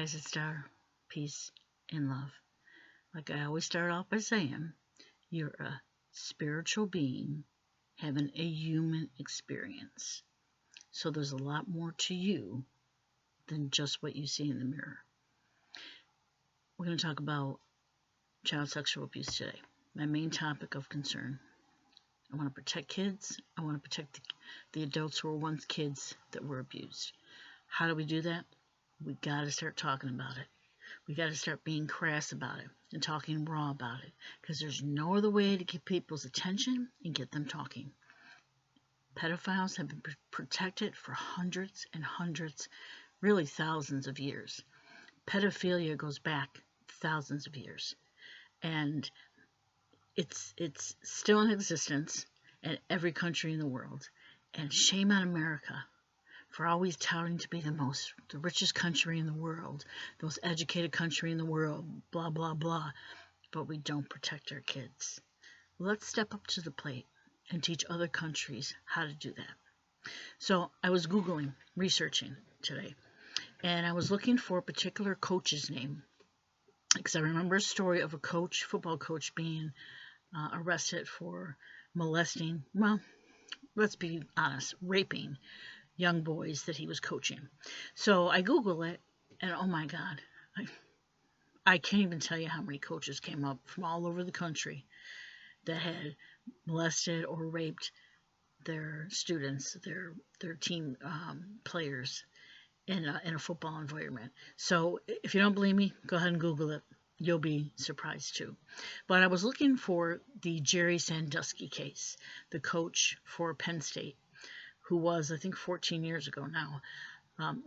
Guys, it's Star, peace, and love. Like I always start off by saying, you're a spiritual being having a human experience. So there's a lot more to you than just what you see in the mirror. We're going to talk about child sexual abuse today. My main topic of concern. I want to protect kids. I want to protect the adults who were once kids that were abused. How do we do that? We got to start talking about it. We got to start being crass about it and talking raw about it, because there's no other way to get people's attention and get them talking. Pedophiles have been protected for hundreds and hundreds, really thousands of years. Pedophilia goes back thousands of years, and it's still in existence in every country in the world. And shame on America for always touting to be the richest country in the world, the most educated country in the world, blah, blah, blah. But we don't protect our kids. Let's step up to the plate and teach other countries how to do that. So I was Googling, researching today, and I was looking for a particular coach's name, because I remember a story of a coach, football coach, being arrested for molesting, well, let's be honest, raping young boys that he was coaching. So I Google it, and oh my God, I can't even tell you how many coaches came up from all over the country that had molested or raped their students, their team players in a football environment. So if you don't believe me, go ahead and Google it. You'll be surprised too. But I was looking for the Gerry Sandusky case, the coach for Penn State, who was, I think, 14 years ago now.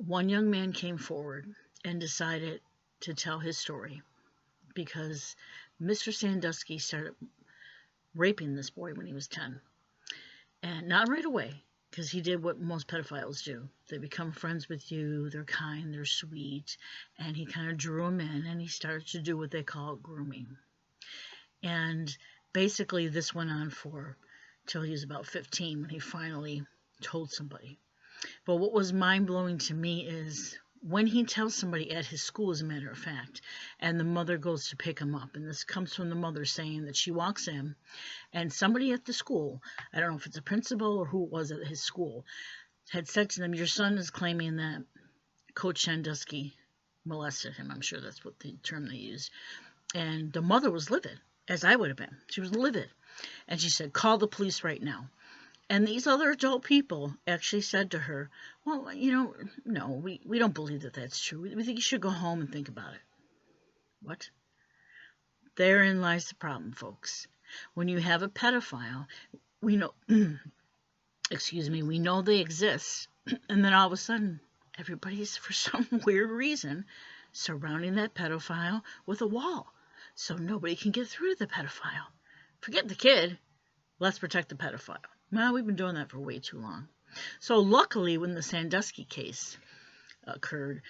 One young man came forward and decided to tell his story, because Mr. Sandusky started raping this boy when he was 10. And not right away, because he did what most pedophiles do. They become friends with you, they're kind, they're sweet, and he kind of drew him in, and he started to do what they call grooming. And basically this went on for till he was about 15, when he finally told somebody. But what was mind-blowing to me is when he tells somebody at his school, as a matter of fact, and the mother goes to pick him up, and this comes from the mother saying that she walks in, and somebody at the school, I don't know if it's a principal or who it was at his school, had said to them, your son is claiming that Coach Sandusky molested him. I'm sure that's what the term they used. And the mother was livid, as I would have been. She was livid. And she said, call the police right now. And these other adult people actually said to her, well, no, we don't believe that that's true. We think you should go home and think about it. What? Therein lies the problem, folks. When you have a pedophile, we know, we know they exist. And then all of a sudden, everybody's, for some weird reason, surrounding that pedophile with a wall. So nobody can get through to the pedophile. Forget the kid. Let's protect the pedophile. Well, we've been doing that for way too long. So luckily, when the Sandusky case occurred,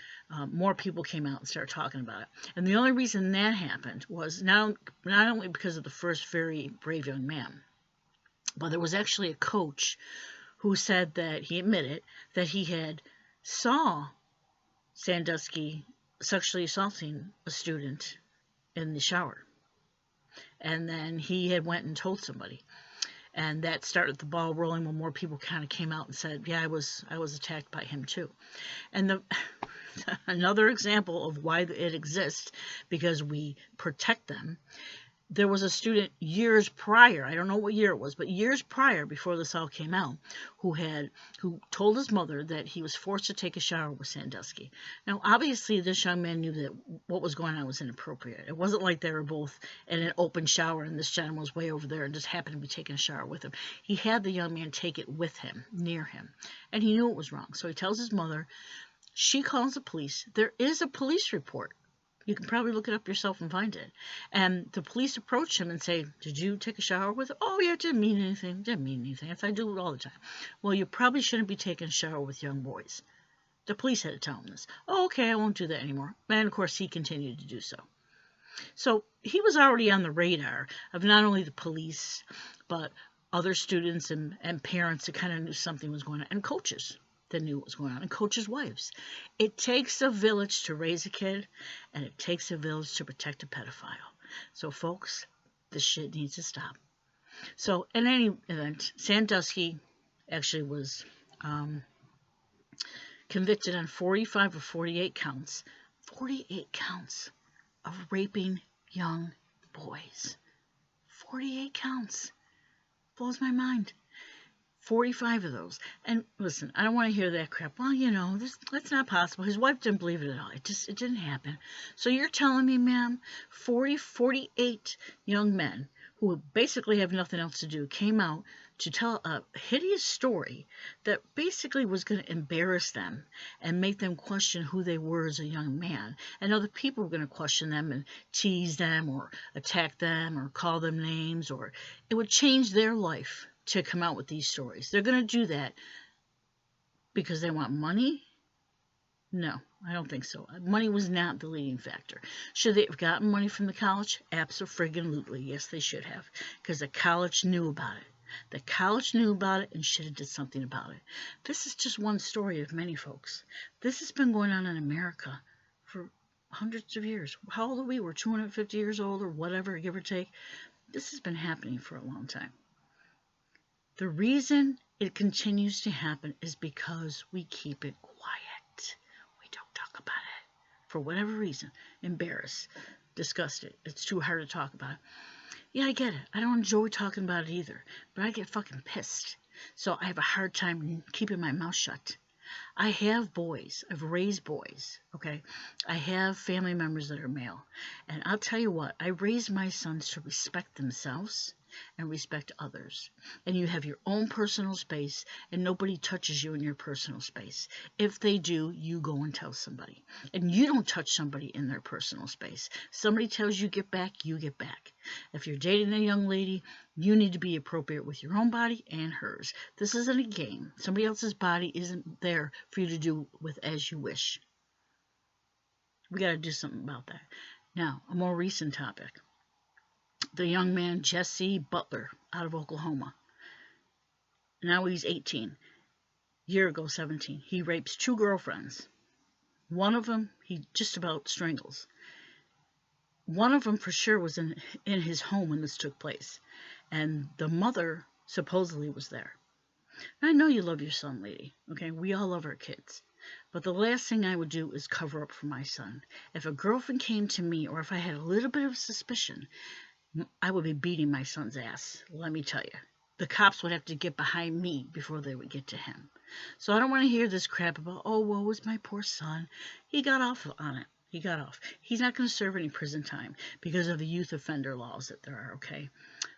more people came out and started talking about it. And the only reason that happened was not only because of the first very brave young man, but there was actually a coach who said that he admitted that he had saw Sandusky sexually assaulting a student in the shower. And then he had went and told somebody. And that started the ball rolling when more people kind of came out and said, yeah, I was attacked by him too. And another example of why it exists, because we protect them. There was a student years prior, I don't know what year it was, but years prior, before this all came out, who told his mother that he was forced to take a shower with Sandusky. Now, obviously, this young man knew that what was going on was inappropriate. It wasn't like they were both in an open shower and this gentleman was way over there and just happened to be taking a shower with him. He had the young man take it with him, near him, and he knew it was wrong. So he tells his mother. She calls the police. There is a police report. You can probably look it up yourself and find it. And the police approach him and say, did you take a shower with her? Oh, yeah, it didn't mean anything. Didn't mean anything. I do it all the time. Well, you probably shouldn't be taking a shower with young boys. The police had to tell him this. Oh, okay, I won't do that anymore. And, of course, he continued to do so. So he was already on the radar of not only the police, but other students and parents that kind of knew something was going on, and coaches. that knew what was going on, and coaches' wives. It takes a village to raise a kid, and it takes a village to protect a pedophile. So, folks, this shit needs to stop. So, in any event, Sandusky actually was convicted on 45 or 48 counts. 48 counts of raping young boys. 48 counts. Blows my mind. 45 of those. And listen, I don't want to hear that crap. Well, that's not possible. His wife didn't believe it at all. It didn't happen. So you're telling me, ma'am, 48 young men who basically have nothing else to do came out to tell a hideous story that basically was going to embarrass them and make them question who they were as a young man. And other people were going to question them and tease them or attack them or call them names, or it would change their life to come out with these stories. They're going to do that because they want money? No, I don't think so. Money was not the leading factor. Should they have gotten money from the college? Abso-friggin-lutely. Yes, they should have, because the college knew about it. The college knew about it and should have did something about it. This is just one story of many, folks. This has been going on in America for hundreds of years. How old are we? We're 250 years old or whatever, give or take. This has been happening for a long time. The reason it continues to happen is because we keep it quiet. We don't talk about it. For whatever reason. Embarrassed. Disgusted. It's too hard to talk about it. Yeah, I get it. I don't enjoy talking about it either. But I get fucking pissed. So I have a hard time keeping my mouth shut. I have boys. I've raised boys, okay? I have family members that are male. And I'll tell you what, I raised my sons to respect themselves and respect others. And you have your own personal space, and nobody touches you in your personal space. If they do, you go and tell somebody. And you don't touch somebody in their personal space. Somebody tells you get back, you get back. If you're dating a young lady, you need to be appropriate with your own body and hers. This isn't a game. Somebody else's body isn't there for you to do with as you wish. We got to do something about that. Now, a more recent topic. The young man, Jessie Butler, out of Oklahoma. Now he's 18. Year ago, 17. He rapes 2 girlfriends. One of them, he just about strangles. One of them for sure was in his home when this took place. And the mother supposedly was there. I know you love your son, lady. Okay, we all love our kids. But the last thing I would do is cover up for my son. If a girlfriend came to me, or if I had a little bit of suspicion, I would be beating my son's ass, let me tell you. The cops would have to get behind me before they would get to him. So I don't want to hear this crap about, oh, woe is my poor son. He got off on it. He got off. He's not going to serve any prison time because of the youth offender laws that there are, okay?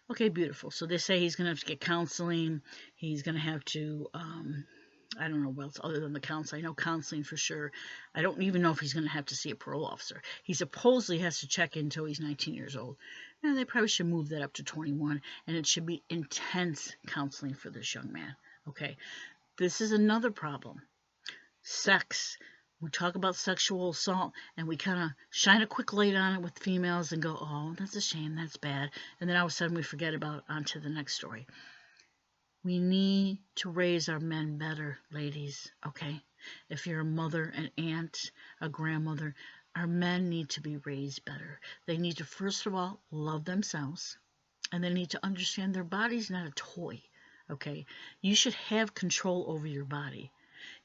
Okay, beautiful. So they say he's going to have to get counseling. He's going to have to, I don't know what else other than the counseling. I know counseling for sure. I don't even know if he's going to have to see a parole officer. He supposedly has to check in until he's 19 years old. Now, they probably should move that up to 21, and it should be intense counseling for this young man. Okay, this is another problem. Sex. We talk about sexual assault, and we kind of shine a quick light on it with females and go, oh, that's a shame, that's bad. And then all of a sudden we forget about it, on to the next story. We need to raise our men better, ladies, okay? If you're a mother, an aunt, a grandmother, our men need to be raised better. They need to, first of all, love themselves, and they need to understand their body's not a toy, okay? You should have control over your body.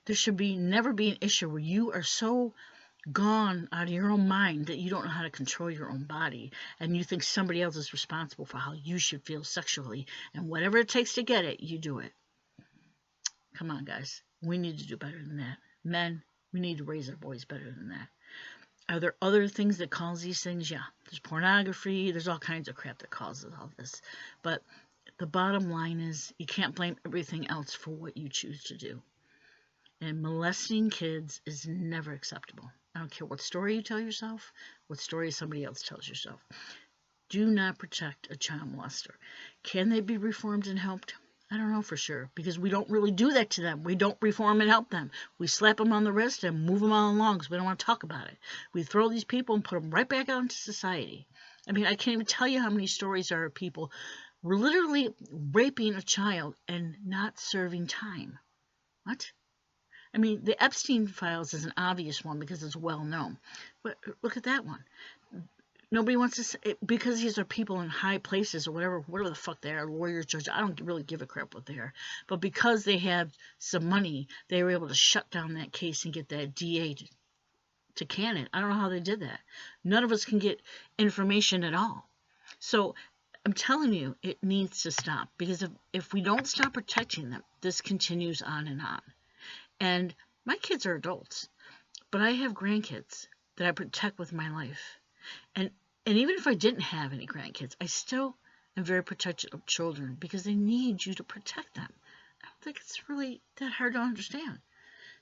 There should never be an issue where you are so gone out of your own mind that you don't know how to control your own body, and you think somebody else is responsible for how you should feel sexually, and whatever it takes to get it, you do it. Come on, guys. We need to do better than that. Men, we need to raise our boys better than that. Are there other things that cause these things? Yeah. There's pornography. There's all kinds of crap that causes all this. But the bottom line is you can't blame everything else for what you choose to do. And molesting kids is never acceptable. I don't care what story you tell yourself, what story somebody else tells yourself. Do not protect a child molester. Can they be reformed and helped? I don't know for sure, because we don't really do that to them. We don't reform and help them. We slap them on the wrist and move them on along because we don't want to talk about it. We throw these people and put them right back out into society. I mean, I can't even tell you how many stories there are of people literally raping a child and not serving time. What? I mean, the Epstein files is an obvious one because it's well known. But look at that one. Nobody wants to say, because these are people in high places or whatever the fuck they are, lawyers, judges. I don't really give a crap what they are. But because they have some money, they were able to shut down that case and get that DA to can it. I don't know how they did that. None of us can get information at all. So I'm telling you, it needs to stop, because if we don't stop protecting them, this continues on and on. And my kids are adults, but I have grandkids that I protect with my life. And even if I didn't have any grandkids, I still am very protective of children because they need you to protect them. I don't think it's really that hard to understand.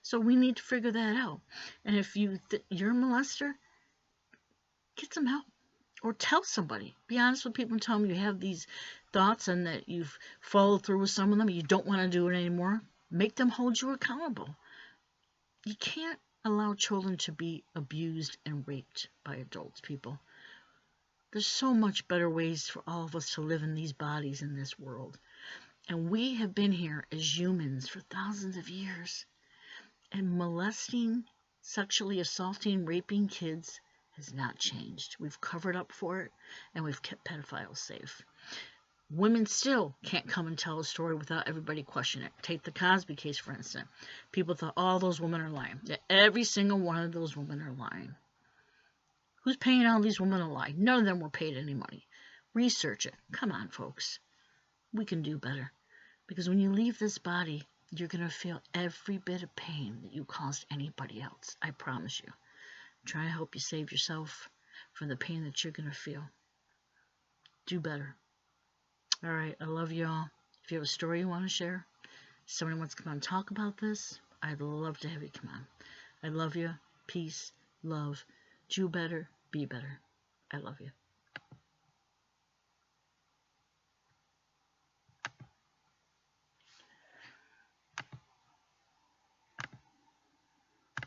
So we need to figure that out. And if you're a molester, get some help. Or tell somebody. Be honest with people and tell them you have these thoughts and that you've followed through with some of them and you don't want to do it anymore. Make them hold you accountable. You can't allow children to be abused and raped by adults, people. There's so much better ways for all of us to live in these bodies in this world. And we have been here as humans for thousands of years. And molesting, sexually assaulting, raping kids has not changed. We've covered up for it, and we've kept pedophiles safe. Women still can't come and tell a story without everybody questioning it. Take the Cosby case, for instance. People thought, all those women are lying. Every single one of those women are lying. Who's paying all these women to lie? None of them were paid any money. Research it. Come on, folks. We can do better. Because when you leave this body, you're going to feel every bit of pain that you caused anybody else. I promise you. I'm trying to help you save yourself from the pain that you're going to feel. Do better. All right, I love you all. If you have a story you want to share, somebody wants to come on and talk about this, I'd love to have you come on. I love you. Peace, love. Do better, be better. I love you.